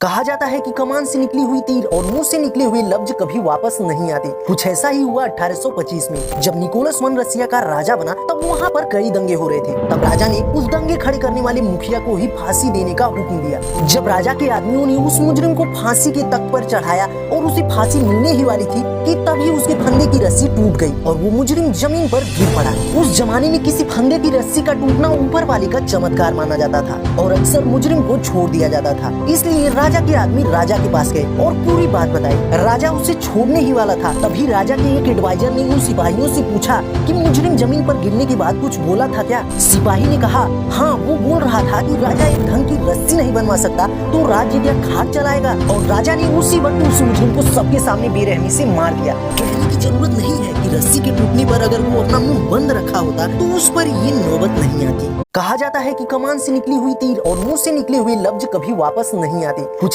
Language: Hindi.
कहा जाता है कि कमान से निकली हुई तीर और मुंह से निकले हुए लफ्ज कभी वापस नहीं आते। कुछ ऐसा ही हुआ 1825 में, जब निकोलस वन रसिया का राजा बना। तब वहाँ पर कई दंगे हो रहे थे। तब राजा ने उस दंगे खड़े करने वाले मुखिया को ही फांसी देने का हुक्म दिया। जब राजा के आदमियों ने उस मुजरिम को फांसी के तख्त पर चढ़ाया और उसे फांसी मिलने ही वाली थी कि तभी उसके फंदे की रस्सी टूट गई और वो मुजरिम जमीन पर गिर पड़ा। उस जमाने में किसी फंदे की रस्सी का टूटना ऊपर वाले का चमत्कार माना जाता था और अक्सर मुजरिम को छोड़ दिया जाता था। इसलिए राजा के आदमी राजा के पास गए और पूरी बात बताई। राजा उसे छोड़ने ही वाला था, तभी राजा के एक एडवाइजर ने उन सिपाहियों से पूछा कि मुजरिम जमीन पर गिरने के बाद कुछ बोला था क्या। सिपाही ने कहा, हाँ, वो बोल रहा था कि राजा एक ढंग की रस्सी नहीं बनवा सकता तो राज्य क्या खाक चलाएगा। और राजा ने उसी वक्त उस मुजरिम को सबके सामने बेरहमी से मार दिया। कहने की जरूरत नहीं है कि रस्सी के टूटने पर अगर वो अपना मुंह बंद रखा होता तो उस पर ये नौबत नहीं आती। कहा जाता है कि कमान से निकली हुई तीर और मुंह से निकले हुए लफ्ज कभी वापस नहीं आते।